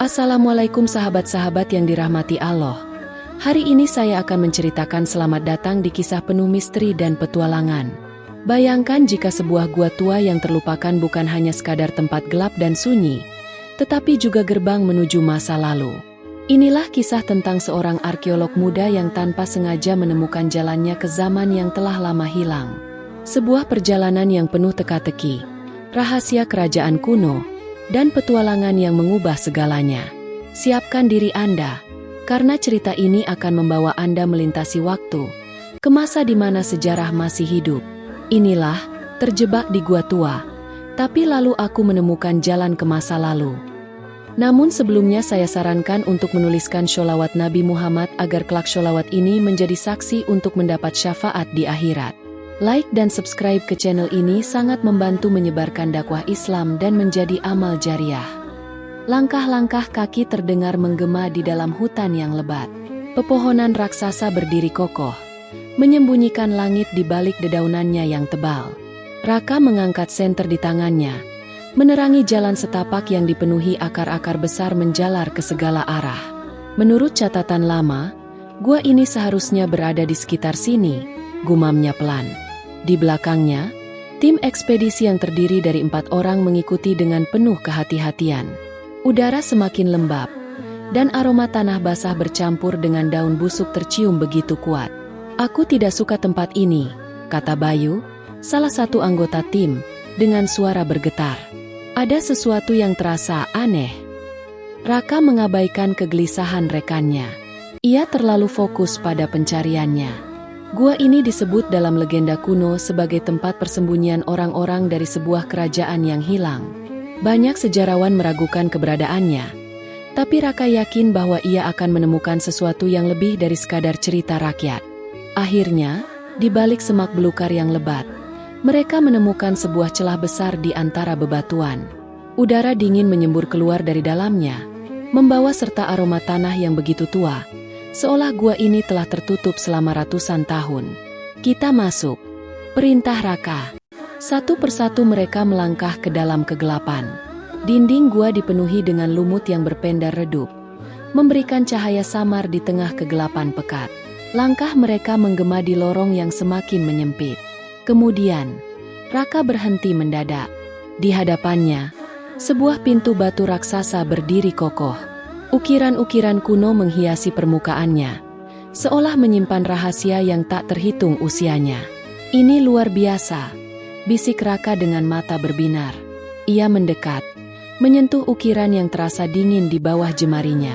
Assalamualaikum sahabat-sahabat yang dirahmati Allah. Hari ini saya akan menceritakan selamat datang di kisah penuh misteri dan petualangan. Bayangkan jika sebuah gua tua yang terlupakan bukan hanya sekadar tempat gelap dan sunyi, tetapi juga gerbang menuju masa lalu. Inilah kisah tentang seorang arkeolog muda yang tanpa sengaja menemukan jalannya ke zaman yang telah lama hilang. Sebuah perjalanan yang penuh teka-teki, rahasia kerajaan kuno, dan petualangan yang mengubah segalanya. Siapkan diri Anda, karena cerita ini akan membawa Anda melintasi waktu, ke masa di mana sejarah masih hidup. Inilah, terjebak di gua tua, tapi lalu aku menemukan jalan ke masa lalu. Namun sebelumnya saya sarankan untuk menuliskan sholawat Nabi Muhammad agar kelak sholawat ini menjadi saksi untuk mendapat syafaat di akhirat. Like dan subscribe ke channel ini sangat membantu menyebarkan dakwah Islam dan menjadi amal jariah. Langkah-langkah kaki terdengar menggema di dalam hutan yang lebat. Pepohonan raksasa berdiri kokoh, menyembunyikan langit di balik dedaunannya yang tebal. Raka mengangkat senter di tangannya, menerangi jalan setapak yang dipenuhi akar-akar besar menjalar ke segala arah. Menurut catatan lama, gua ini seharusnya berada di sekitar sini, gumamnya pelan. Di belakangnya, tim ekspedisi yang terdiri dari 4 orang mengikuti dengan penuh kehati-hatian. Udara semakin lembab, dan aroma tanah basah bercampur dengan daun busuk tercium begitu kuat. "Aku tidak suka tempat ini," kata Bayu, salah satu anggota tim, dengan suara bergetar. "Ada sesuatu yang terasa aneh." Raka mengabaikan kegelisahan rekannya. Ia terlalu fokus pada pencariannya. Gua ini disebut dalam legenda kuno sebagai tempat persembunyian orang-orang dari sebuah kerajaan yang hilang. Banyak sejarawan meragukan keberadaannya, tapi Raka yakin bahwa ia akan menemukan sesuatu yang lebih dari sekadar cerita rakyat. Akhirnya, di balik semak belukar yang lebat, mereka menemukan sebuah celah besar di antara bebatuan. Udara dingin menyembur keluar dari dalamnya, membawa serta aroma tanah yang begitu tua, seolah gua ini telah tertutup selama ratusan tahun. "Kita masuk," perintah Raka. Satu persatu mereka melangkah ke dalam kegelapan. Dinding gua dipenuhi dengan lumut yang berpendar redup, memberikan cahaya samar di tengah kegelapan pekat. Langkah mereka menggema di lorong yang semakin menyempit. Kemudian, Raka berhenti mendadak. Di hadapannya, sebuah pintu batu raksasa berdiri kokoh. Ukiran-ukiran kuno menghiasi permukaannya, seolah menyimpan rahasia yang tak terhitung usianya. "Ini luar biasa," bisik Raka dengan mata berbinar. Ia mendekat, menyentuh ukiran yang terasa dingin di bawah jemarinya.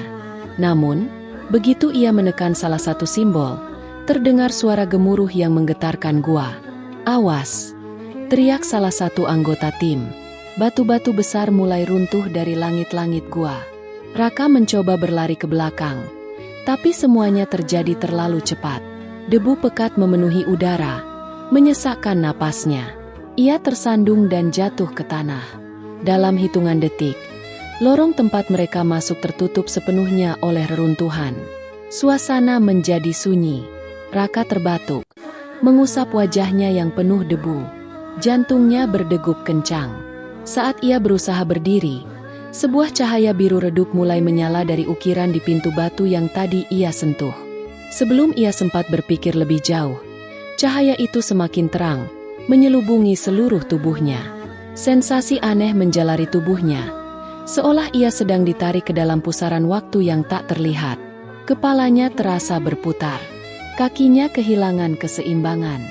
Namun, begitu ia menekan salah satu simbol, terdengar suara gemuruh yang menggetarkan gua. "Awas!" teriak salah satu anggota tim. Batu-batu besar mulai runtuh dari langit-langit gua. Raka mencoba berlari ke belakang, tapi semuanya terjadi terlalu cepat. Debu pekat memenuhi udara, menyesakkan napasnya. Ia tersandung dan jatuh ke tanah. Dalam hitungan detik, lorong tempat mereka masuk tertutup sepenuhnya oleh reruntuhan. Suasana menjadi sunyi. Raka terbatuk, mengusap wajahnya yang penuh debu. Jantungnya berdegup kencang. Saat ia berusaha berdiri, sebuah cahaya biru redup mulai menyala dari ukiran di pintu batu yang tadi ia sentuh. Sebelum ia sempat berpikir lebih jauh, cahaya itu semakin terang, menyelubungi seluruh tubuhnya. Sensasi aneh menjalari tubuhnya, seolah ia sedang ditarik ke dalam pusaran waktu yang tak terlihat. Kepalanya terasa berputar, kakinya kehilangan keseimbangan.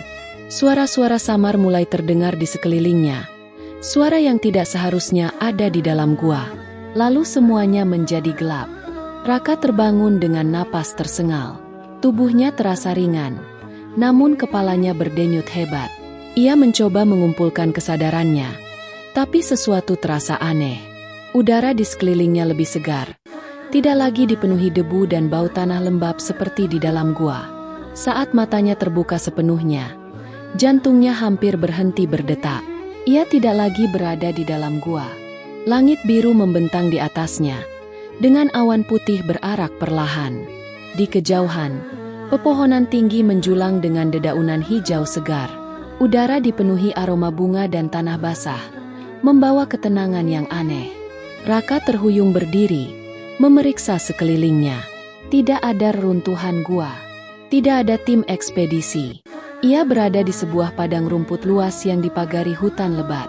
Suara-suara samar mulai terdengar di sekelilingnya. Suara yang tidak seharusnya ada di dalam gua. Lalu semuanya menjadi gelap. Raka terbangun dengan napas tersengal. Tubuhnya terasa ringan, namun kepalanya berdenyut hebat. Ia mencoba mengumpulkan kesadarannya, tapi sesuatu terasa aneh. Udara di sekelilingnya lebih segar, tidak lagi dipenuhi debu dan bau tanah lembab seperti di dalam gua. Saat matanya terbuka sepenuhnya, jantungnya hampir berhenti berdetak. Ia tidak lagi berada di dalam gua. Langit biru membentang di atasnya, dengan awan putih berarak perlahan. Di kejauhan, pepohonan tinggi menjulang dengan dedaunan hijau segar. Udara dipenuhi aroma bunga dan tanah basah, membawa ketenangan yang aneh. Raka terhuyung berdiri, memeriksa sekelilingnya. Tidak ada reruntuhan gua. Tidak ada tim ekspedisi. Ia berada di sebuah padang rumput luas yang dipagari hutan lebat.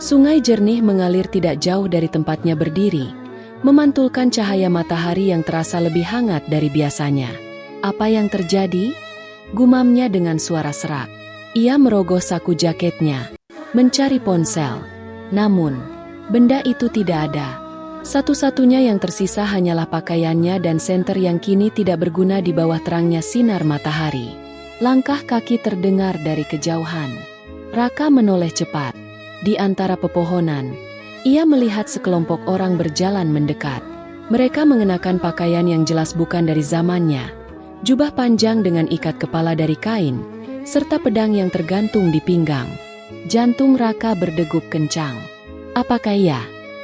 Sungai jernih mengalir tidak jauh dari tempatnya berdiri, memantulkan cahaya matahari yang terasa lebih hangat dari biasanya. Apa yang terjadi? Gumamnya dengan suara serak. Ia merogoh saku jaketnya, mencari ponsel. Namun, benda itu tidak ada. Satu-satunya yang tersisa hanyalah pakaiannya dan senter yang kini tidak berguna di bawah terangnya sinar matahari. Langkah kaki terdengar dari kejauhan. Raka menoleh cepat. Di antara pepohonan, ia melihat sekelompok orang berjalan mendekat. Mereka mengenakan pakaian yang jelas bukan dari zamannya. Jubah panjang dengan ikat kepala dari kain, serta pedang yang tergantung di pinggang. Jantung Raka berdegup kencang. Apakah ia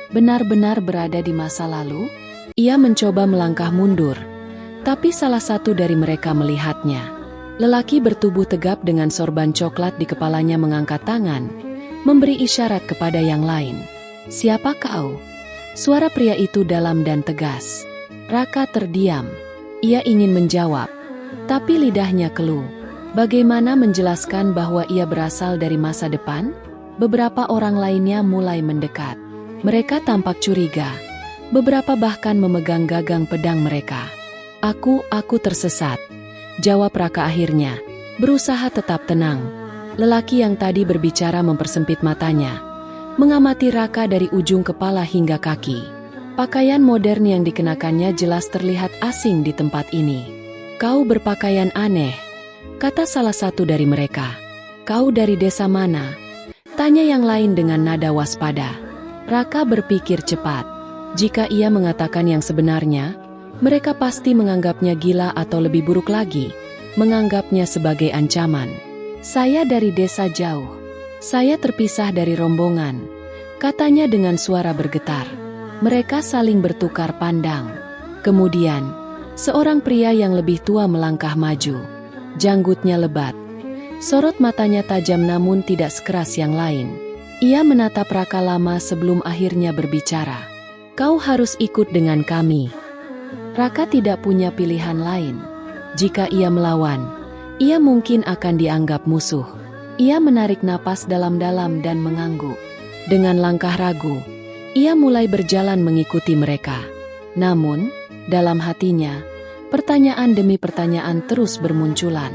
benar-benar berada di masa lalu? Ia mencoba melangkah mundur, tapi salah satu dari mereka melihatnya. Lelaki bertubuh tegap dengan sorban coklat di kepalanya mengangkat tangan, memberi isyarat kepada yang lain. "Siapa kau?" Suara pria itu dalam dan tegas. Raka terdiam. Ia ingin menjawab, tapi lidahnya keluh. Bagaimana menjelaskan bahwa ia berasal dari masa depan? Beberapa orang lainnya mulai mendekat. Mereka tampak curiga. Beberapa bahkan memegang gagang pedang mereka. Aku tersesat," jawab Raka akhirnya, berusaha tetap tenang. Lelaki yang tadi berbicara mempersempit matanya, mengamati Raka dari ujung kepala hingga kaki. Pakaian modern yang dikenakannya jelas terlihat asing di tempat ini. "Kau berpakaian aneh," kata salah satu dari mereka. "Kau dari desa mana?" tanya yang lain dengan nada waspada. Raka berpikir cepat. Jika ia mengatakan yang sebenarnya, mereka pasti menganggapnya gila atau lebih buruk lagi, menganggapnya sebagai ancaman. "Saya dari desa jauh. Saya terpisah dari rombongan," katanya dengan suara bergetar. Mereka saling bertukar pandang. Kemudian, seorang pria yang lebih tua melangkah maju. Janggutnya lebat. Sorot matanya tajam namun tidak sekeras yang lain. Ia menatap Raka lama sebelum akhirnya berbicara. "Kau harus ikut dengan kami." Raka tidak punya pilihan lain. Jika ia melawan, ia mungkin akan dianggap musuh. Ia menarik napas dalam-dalam dan mengangguk. Dengan langkah ragu, ia mulai berjalan mengikuti mereka. Namun, dalam hatinya, pertanyaan demi pertanyaan terus bermunculan.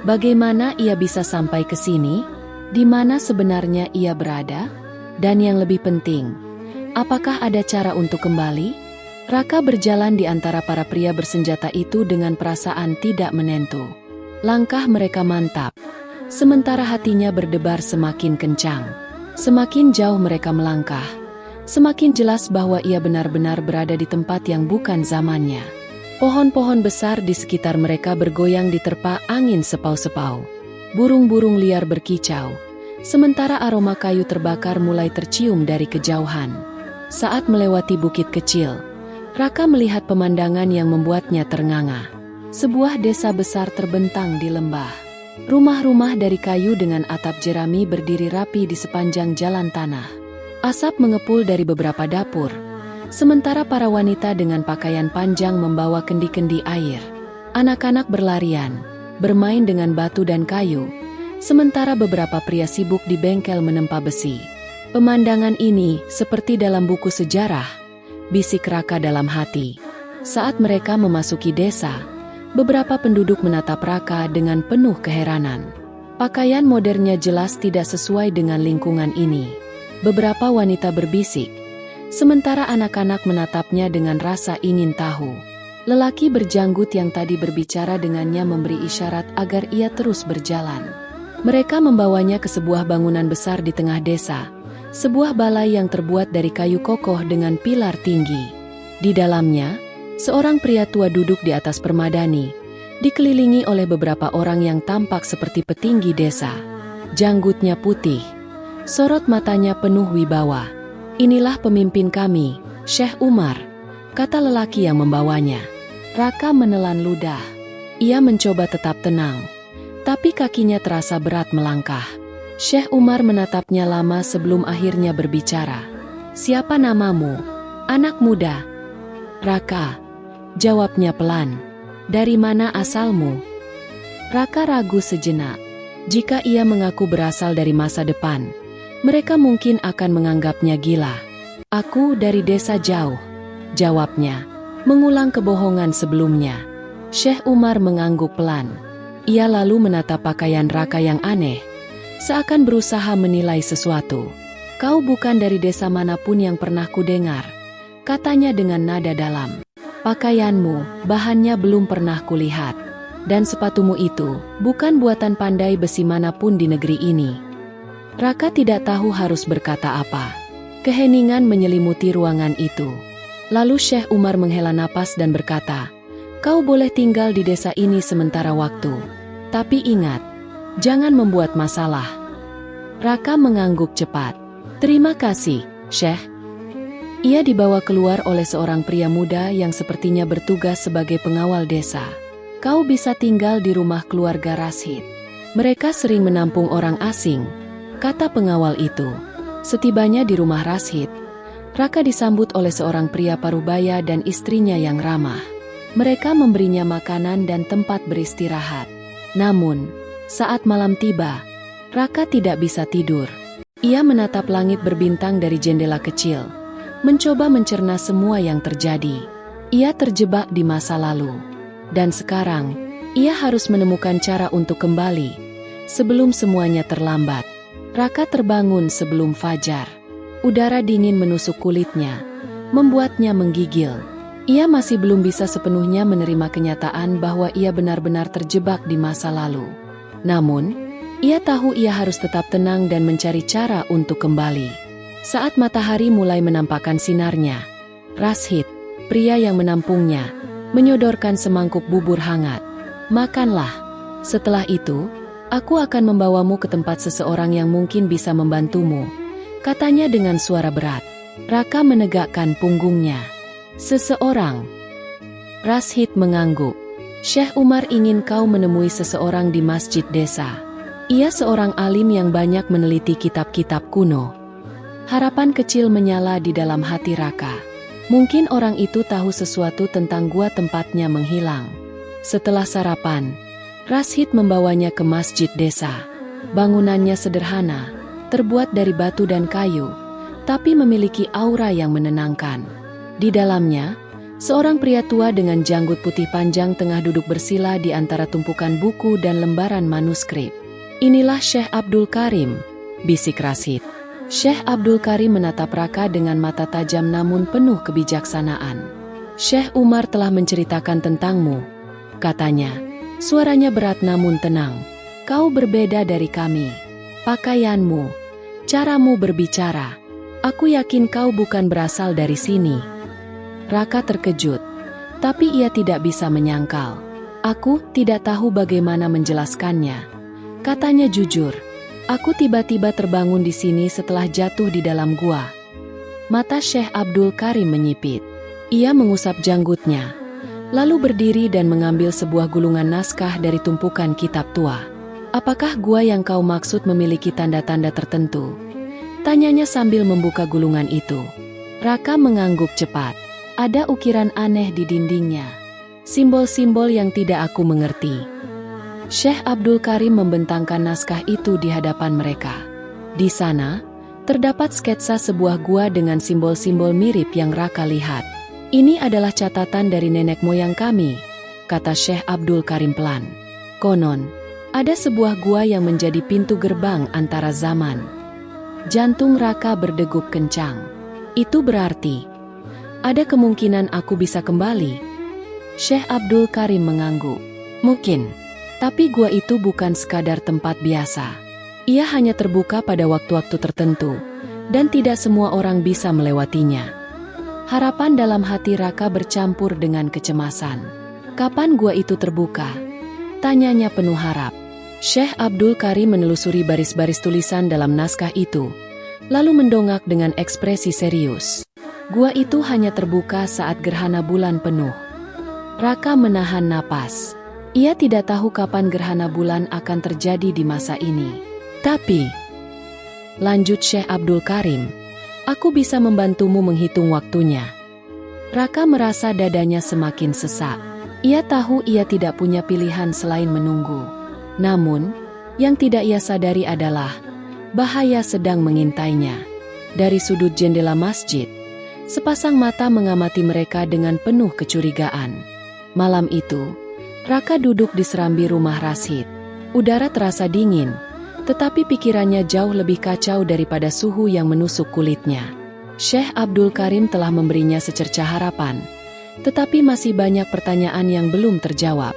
Bagaimana ia bisa sampai ke sini? Di mana sebenarnya ia berada? Dan yang lebih penting, apakah ada cara untuk kembali? Raka berjalan di antara para pria bersenjata itu dengan perasaan tidak menentu. Langkah mereka mantap, sementara hatinya berdebar semakin kencang. Semakin jauh mereka melangkah, semakin jelas bahwa ia benar-benar berada di tempat yang bukan zamannya. Pohon-pohon besar di sekitar mereka bergoyang diterpa angin sepau-sepau. Burung-burung liar berkicau, sementara aroma kayu terbakar mulai tercium dari kejauhan. Saat melewati bukit kecil, Raka melihat pemandangan yang membuatnya ternganga. Sebuah desa besar terbentang di lembah. Rumah-rumah dari kayu dengan atap jerami berdiri rapi di sepanjang jalan tanah. Asap mengepul dari beberapa dapur, sementara para wanita dengan pakaian panjang membawa kendi-kendi air. Anak-anak berlarian, bermain dengan batu dan kayu, sementara beberapa pria sibuk di bengkel menempa besi. Pemandangan ini seperti dalam buku sejarah, bisik Raka dalam hati. Saat mereka memasuki desa, beberapa penduduk menatap Raka dengan penuh keheranan. Pakaian modernnya jelas tidak sesuai dengan lingkungan ini. Beberapa wanita berbisik, sementara anak-anak menatapnya dengan rasa ingin tahu. Lelaki berjanggut yang tadi berbicara dengannya memberi isyarat agar ia terus berjalan. Mereka membawanya ke sebuah bangunan besar di tengah desa, sebuah balai yang terbuat dari kayu kokoh dengan pilar tinggi. Di dalamnya, seorang pria tua duduk di atas permadani, dikelilingi oleh beberapa orang yang tampak seperti petinggi desa. Janggutnya putih, sorot matanya penuh wibawa. "Inilah pemimpin kami, Syekh Umar," kata lelaki yang membawanya. Raka menelan ludah. Ia mencoba tetap tenang, tapi kakinya terasa berat melangkah. Syekh Umar menatapnya lama sebelum akhirnya berbicara. "Siapa namamu, anak muda?" Raka, jawabnya pelan. Dari mana asalmu? Raka ragu sejenak. Jika ia mengaku berasal dari masa depan, mereka mungkin akan menganggapnya gila. Aku dari desa jauh, jawabnya, mengulang kebohongan sebelumnya. Syekh Umar mengangguk pelan. Ia lalu menatap pakaian Raka yang aneh, seakan berusaha menilai sesuatu. Kau bukan dari desa manapun yang pernah kudengar, katanya dengan nada dalam. Pakaianmu, bahannya belum pernah kulihat. Dan sepatumu itu, bukan buatan pandai besi manapun di negeri ini. Raka tidak tahu harus berkata apa. Keheningan menyelimuti ruangan itu. Lalu Syekh Umar menghela napas dan berkata, kau boleh tinggal di desa ini sementara waktu. Tapi ingat, jangan membuat masalah. Raka mengangguk cepat. Terima kasih, Syekh. Ia dibawa keluar oleh seorang pria muda yang sepertinya bertugas sebagai pengawal desa. Kau bisa tinggal di rumah keluarga Rashid. Mereka sering menampung orang asing, kata pengawal itu. Setibanya di rumah Rashid, Raka disambut oleh seorang pria parubaya dan istrinya yang ramah. Mereka memberinya makanan dan tempat beristirahat. Namun, saat malam tiba, Raka tidak bisa tidur. Ia menatap langit berbintang dari jendela kecil, mencoba mencerna semua yang terjadi. Ia terjebak di masa lalu. Dan sekarang, ia harus menemukan cara untuk kembali, sebelum semuanya terlambat. Raka terbangun sebelum fajar. Udara dingin menusuk kulitnya, membuatnya menggigil. Ia masih belum bisa sepenuhnya menerima kenyataan bahwa ia benar-benar terjebak di masa lalu. Namun, ia tahu ia harus tetap tenang dan mencari cara untuk kembali. Saat matahari mulai menampakkan sinarnya, Rashid, pria yang menampungnya, menyodorkan semangkuk bubur hangat. Makanlah. Setelah itu, aku akan membawamu ke tempat seseorang yang mungkin bisa membantumu, katanya dengan suara berat. Raka menegakkan punggungnya. Seseorang. Rashid mengangguk. Syekh Umar ingin kau menemui seseorang di masjid desa. Ia seorang alim yang banyak meneliti kitab-kitab kuno. Harapan kecil menyala di dalam hati Raka. Mungkin orang itu tahu sesuatu tentang gua tempatnya menghilang. Setelah sarapan, Rashid membawanya ke masjid desa. Bangunannya sederhana, terbuat dari batu dan kayu, tapi memiliki aura yang menenangkan. Di dalamnya, seorang pria tua dengan janggut putih panjang tengah duduk bersila di antara tumpukan buku dan lembaran manuskrip. Inilah Syekh Abdul Karim, bisik Rashid. Syekh Abdul Karim menatap Raka dengan mata tajam namun penuh kebijaksanaan. Syekh Umar telah menceritakan tentangmu, katanya. Suaranya berat namun tenang. Kau berbeda dari kami. Pakaianmu, caramu berbicara. Aku yakin kau bukan berasal dari sini. Raka terkejut, tapi ia tidak bisa menyangkal. Aku tidak tahu bagaimana menjelaskannya, katanya jujur. Aku tiba-tiba terbangun di sini setelah jatuh di dalam gua. Mata Syekh Abdul Karim menyipit. Ia mengusap janggutnya, lalu berdiri dan mengambil sebuah gulungan naskah dari tumpukan kitab tua. Apakah gua yang kau maksud memiliki tanda-tanda tertentu? Tanyanya sambil membuka gulungan itu. Raka mengangguk cepat. Ada ukiran aneh di dindingnya. Simbol-simbol yang tidak aku mengerti. Syekh Abdul Karim membentangkan naskah itu di hadapan mereka. Di sana, terdapat sketsa sebuah gua dengan simbol-simbol mirip yang Raka lihat. Ini adalah catatan dari nenek moyang kami, kata Syekh Abdul Karim pelan. Konon, ada sebuah gua yang menjadi pintu gerbang antara zaman. Jantung Raka berdegup kencang. Itu berarti, ada kemungkinan aku bisa kembali. Syekh Abdul Karim mengangguk. Mungkin. Tapi gua itu bukan sekadar tempat biasa. Ia hanya terbuka pada waktu-waktu tertentu, dan tidak semua orang bisa melewatinya. Harapan dalam hati Raka bercampur dengan kecemasan. Kapan gua itu terbuka? Tanyanya penuh harap. Syekh Abdul Karim menelusuri baris-baris tulisan dalam naskah itu, lalu mendongak dengan ekspresi serius. Gua itu hanya terbuka saat gerhana bulan penuh. Raka menahan napas. Ia tidak tahu kapan gerhana bulan akan terjadi di masa ini. Tapi, lanjut Syekh Abdul Karim, aku bisa membantumu menghitung waktunya. Raka merasa dadanya semakin sesak. Ia tahu ia tidak punya pilihan selain menunggu. Namun, yang tidak ia sadari adalah bahaya sedang mengintainya. Dari sudut jendela masjid, sepasang mata mengamati mereka dengan penuh kecurigaan. Malam itu, Raka duduk di serambi rumah Rashid. Udara terasa dingin, tetapi pikirannya jauh lebih kacau daripada suhu yang menusuk kulitnya. Syekh Abdul Karim telah memberinya secercah harapan, tetapi masih banyak pertanyaan yang belum terjawab.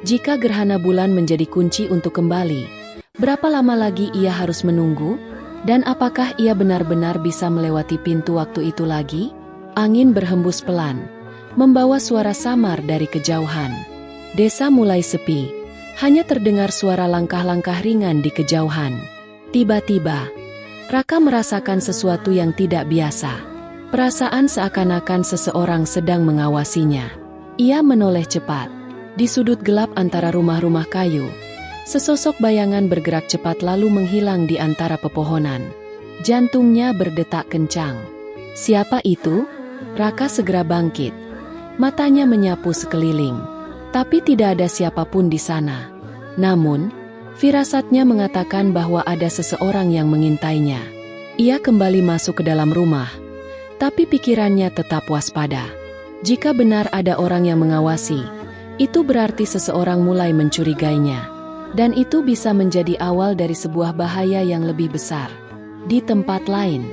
Jika gerhana bulan menjadi kunci untuk kembali, berapa lama lagi ia harus menunggu? Dan apakah ia benar-benar bisa melewati pintu waktu itu lagi? Angin berhembus pelan, membawa suara samar dari kejauhan. Desa mulai sepi, hanya terdengar suara langkah-langkah ringan di kejauhan. Tiba-tiba, Raka merasakan sesuatu yang tidak biasa. Perasaan seakan-akan seseorang sedang mengawasinya. Ia menoleh cepat. Di sudut gelap antara rumah-rumah kayu, sesosok bayangan bergerak cepat lalu menghilang di antara pepohonan. Jantungnya berdetak kencang. Siapa itu? Raka segera bangkit. Matanya menyapu sekeliling. Tapi tidak ada siapapun di sana. Namun, firasatnya mengatakan bahwa ada seseorang yang mengintainya. Ia kembali masuk ke dalam rumah, tapi pikirannya tetap waspada. Jika benar ada orang yang mengawasi, itu berarti seseorang mulai mencurigainya. Dan itu bisa menjadi awal dari sebuah bahaya yang lebih besar. Di tempat lain,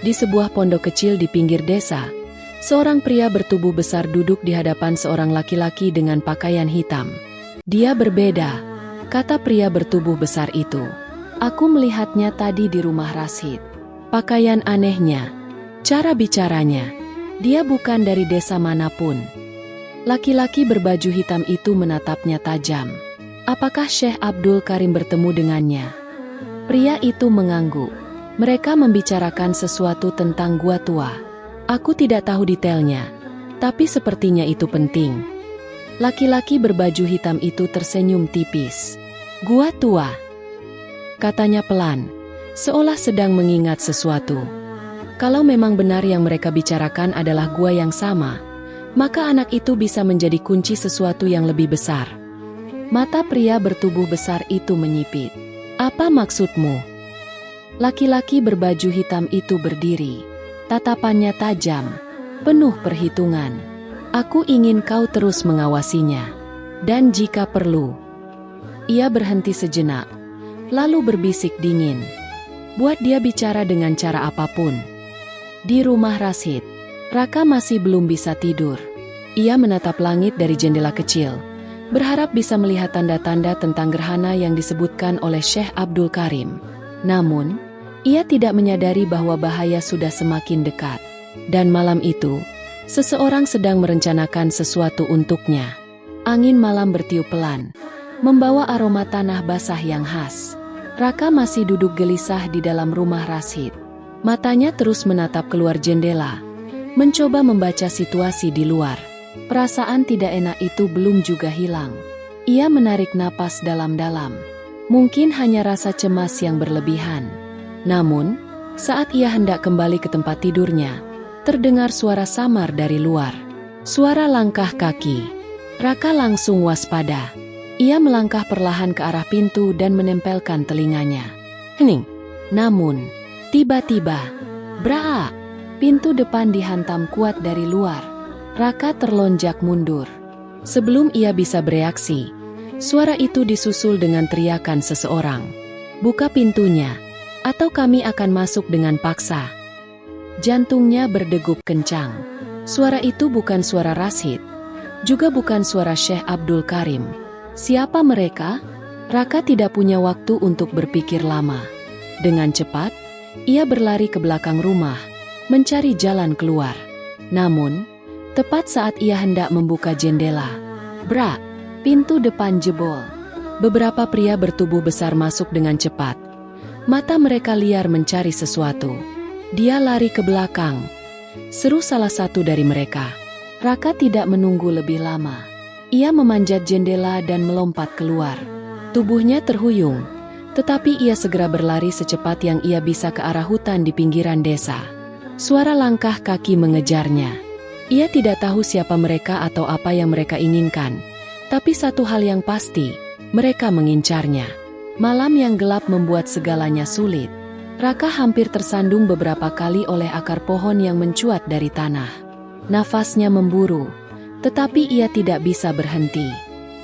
di sebuah pondok kecil di pinggir desa, seorang pria bertubuh besar duduk di hadapan seorang laki-laki dengan pakaian hitam. Dia berbeda, kata pria bertubuh besar itu. Aku melihatnya tadi di rumah Rashid. Pakaian anehnya, cara bicaranya, dia bukan dari desa manapun. Laki-laki berbaju hitam itu menatapnya tajam. Apakah Syekh Abdul Karim bertemu dengannya? Pria itu mengangguk. Mereka membicarakan sesuatu tentang gua tua. Aku tidak tahu detailnya, tapi sepertinya itu penting. Laki-laki berbaju hitam itu tersenyum tipis. Gua tua, katanya pelan, seolah sedang mengingat sesuatu. Kalau memang benar yang mereka bicarakan adalah gua yang sama, maka anak itu bisa menjadi kunci sesuatu yang lebih besar. Mata pria bertubuh besar itu menyipit. Apa maksudmu? Laki-laki berbaju hitam itu berdiri. Tatapannya tajam, penuh perhitungan. Aku ingin kau terus mengawasinya. Dan jika perlu. Ia berhenti sejenak, lalu berbisik dingin. Buat dia bicara dengan cara apapun. Di rumah Rashid, Raka masih belum bisa tidur. Ia menatap langit dari jendela kecil, berharap bisa melihat tanda-tanda tentang gerhana yang disebutkan oleh Syekh Abdul Karim. Namun, ia tidak menyadari bahwa bahaya sudah semakin dekat. Dan malam itu, seseorang sedang merencanakan sesuatu untuknya. Angin malam bertiup pelan, membawa aroma tanah basah yang khas. Raka masih duduk gelisah di dalam rumah Rashid. Matanya terus menatap keluar jendela, mencoba membaca situasi di luar. Perasaan tidak enak itu belum juga hilang. Ia menarik napas dalam-dalam. Mungkin hanya rasa cemas yang berlebihan. Namun, saat ia hendak kembali ke tempat tidurnya, terdengar suara samar dari luar. Suara langkah kaki. Raka langsung waspada. Ia melangkah perlahan ke arah pintu dan menempelkan telinganya. Hening. Namun, tiba-tiba, brak! Pintu depan dihantam kuat dari luar. Raka terlonjak mundur. Sebelum ia bisa bereaksi, suara itu disusul dengan teriakan seseorang. Buka pintunya, atau kami akan masuk dengan paksa. Jantungnya berdegup kencang. Suara itu bukan suara Rashid, juga bukan suara Syekh Abdul Karim. Siapa mereka? Raka tidak punya waktu untuk berpikir lama. Dengan cepat, ia berlari ke belakang rumah, mencari jalan keluar. Namun, tepat saat ia hendak membuka jendela, brak! Pintu depan jebol. Beberapa pria bertubuh besar masuk dengan cepat. Mata mereka liar mencari sesuatu. Dia lari ke belakang. Seru salah satu dari mereka. Raka tidak menunggu lebih lama. Ia memanjat jendela dan melompat keluar. Tubuhnya terhuyung, tetapi ia segera berlari secepat yang ia bisa ke arah hutan di pinggiran desa. Suara langkah kaki mengejarnya. Ia tidak tahu siapa mereka atau apa yang mereka inginkan. Tapi satu hal yang pasti, mereka mengincarnya. Malam yang gelap membuat segalanya sulit. Raka hampir tersandung beberapa kali oleh akar pohon yang mencuat dari tanah. Nafasnya memburu, tetapi ia tidak bisa berhenti.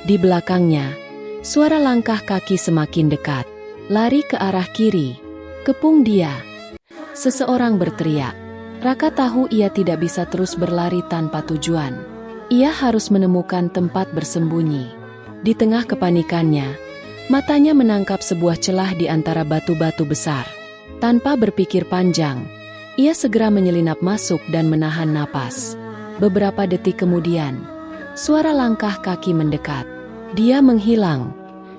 Di belakangnya, suara langkah kaki semakin dekat. Lari ke arah kiri. Kepung dia. Seseorang berteriak. Raka tahu ia tidak bisa terus berlari tanpa tujuan. Ia harus menemukan tempat bersembunyi. Di tengah kepanikannya, matanya menangkap sebuah celah di antara batu-batu besar. Tanpa berpikir panjang, ia segera menyelinap masuk dan menahan napas. Beberapa detik kemudian, suara langkah kaki mendekat. Dia menghilang,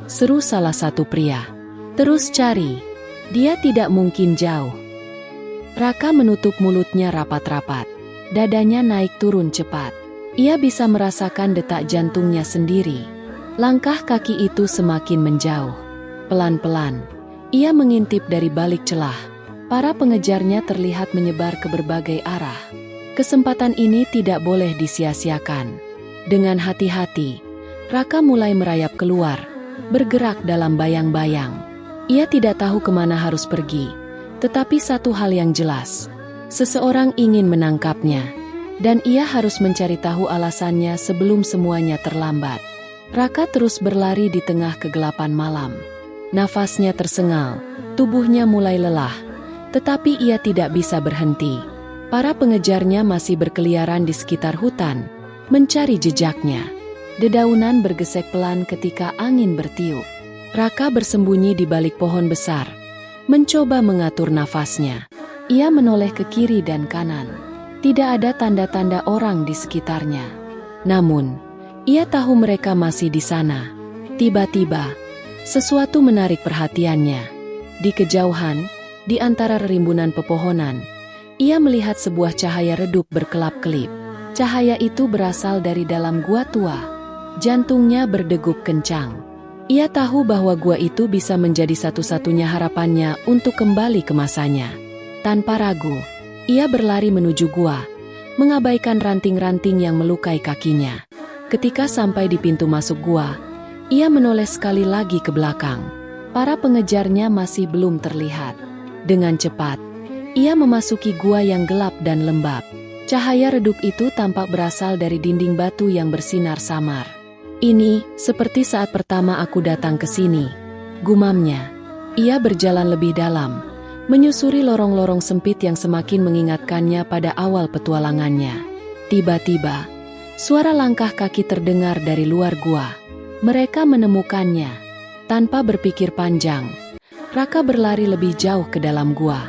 seru salah satu pria. Terus cari, dia tidak mungkin jauh. Raka menutup mulutnya rapat-rapat. Dadanya naik turun cepat. Ia bisa merasakan detak jantungnya sendiri. Langkah kaki itu semakin menjauh. Pelan-pelan, ia mengintip dari balik celah. Para pengejarnya terlihat menyebar ke berbagai arah. Kesempatan ini tidak boleh disia-siakan. Dengan hati-hati, Raka mulai merayap keluar, bergerak dalam bayang-bayang. Ia tidak tahu kemana harus pergi, tetapi satu hal yang jelas, seseorang ingin menangkapnya, dan ia harus mencari tahu alasannya sebelum semuanya terlambat. Raka terus berlari di tengah kegelapan malam. Nafasnya tersengal, tubuhnya mulai lelah, tetapi ia tidak bisa berhenti. Para pengejarnya masih berkeliaran di sekitar hutan, mencari jejaknya. Dedaunan bergesek pelan ketika angin bertiup. Raka bersembunyi di balik pohon besar, mencoba mengatur nafasnya. Ia menoleh ke kiri dan kanan. Tidak ada tanda-tanda orang di sekitarnya. Namun, ia tahu mereka masih di sana. Tiba-tiba, sesuatu menarik perhatiannya. Di kejauhan, di antara rimbunan pepohonan, ia melihat sebuah cahaya redup berkelap-kelip. Cahaya itu berasal dari dalam gua tua. Jantungnya berdegup kencang. Ia tahu bahwa gua itu bisa menjadi satu-satunya harapannya untuk kembali ke masanya. Tanpa ragu, ia berlari menuju gua, mengabaikan ranting-ranting yang melukai kakinya. Ketika sampai di pintu masuk gua, ia menoleh sekali lagi ke belakang. Para pengejarnya masih belum terlihat. Dengan cepat, ia memasuki gua yang gelap dan lembab. Cahaya redup itu tampak berasal dari dinding batu yang bersinar samar. Ini, seperti saat pertama aku datang ke sini, gumamnya. Ia berjalan lebih dalam, menyusuri lorong-lorong sempit yang semakin mengingatkannya pada awal petualangannya. Tiba-tiba, suara langkah kaki terdengar dari luar gua. Mereka menemukannya. Tanpa berpikir panjang, Raka berlari lebih jauh ke dalam gua.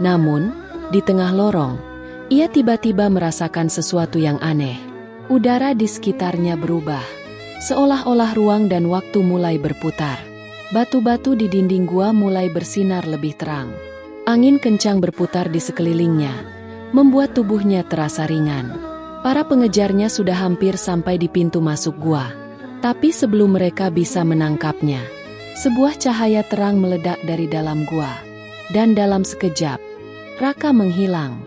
Namun, di tengah lorong, ia tiba-tiba merasakan sesuatu yang aneh. Udara di sekitarnya berubah. Seolah-olah ruang dan waktu mulai berputar. Batu-batu di dinding gua mulai bersinar lebih terang. Angin kencang berputar di sekelilingnya, membuat tubuhnya terasa ringan. Para pengejarnya sudah hampir sampai di pintu masuk gua. Tapi sebelum mereka bisa menangkapnya, sebuah cahaya terang meledak dari dalam gua. Dan dalam sekejap, Raka menghilang.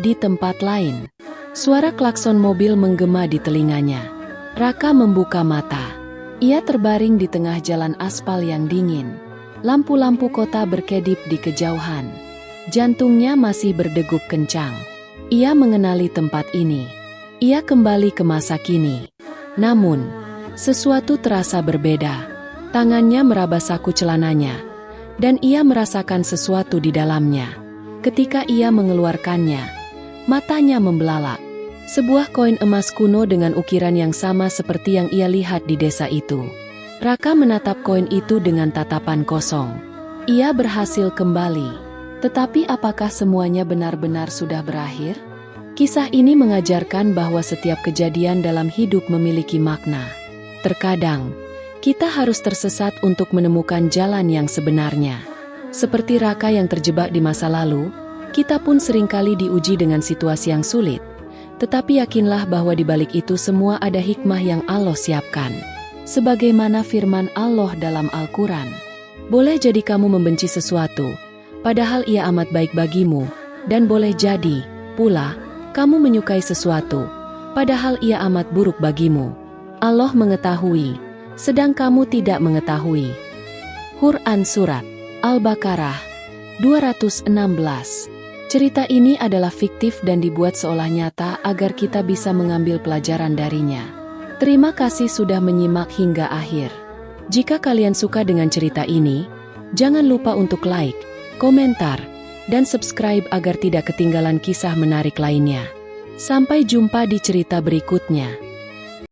Di tempat lain, suara klakson mobil menggema di telinganya. Raka membuka mata. Ia terbaring di tengah jalan aspal yang dingin. Lampu-lampu kota berkedip di kejauhan. Jantungnya masih berdegup kencang. Ia mengenali tempat ini. Ia kembali ke masa kini. Namun, sesuatu terasa berbeda. Tangannya meraba saku celananya, dan ia merasakan sesuatu di dalamnya. Ketika ia mengeluarkannya, matanya membelalak. Sebuah koin emas kuno dengan ukiran yang sama seperti yang ia lihat di desa itu. Raka menatap koin itu dengan tatapan kosong. Ia berhasil kembali. Tetapi apakah semuanya benar-benar sudah berakhir? Kisah ini mengajarkan bahwa setiap kejadian dalam hidup memiliki makna. Terkadang, kita harus tersesat untuk menemukan jalan yang sebenarnya. Seperti Raka yang terjebak di masa lalu, kita pun seringkali diuji dengan situasi yang sulit. Tetapi yakinlah bahwa di balik itu semua ada hikmah yang Allah siapkan. Sebagaimana firman Allah dalam Al-Quran. Boleh jadi kamu membenci sesuatu, padahal ia amat baik bagimu, dan boleh jadi, pula, kamu menyukai sesuatu, padahal ia amat buruk bagimu. Allah mengetahui, sedang kamu tidak mengetahui. Quran Surat Al-Baqarah 216. Cerita ini adalah fiktif dan dibuat seolah nyata agar kita bisa mengambil pelajaran darinya. Terima kasih sudah menyimak hingga akhir. Jika kalian suka dengan cerita ini, jangan lupa untuk like, komentar, dan subscribe agar tidak ketinggalan kisah menarik lainnya. Sampai jumpa di cerita berikutnya.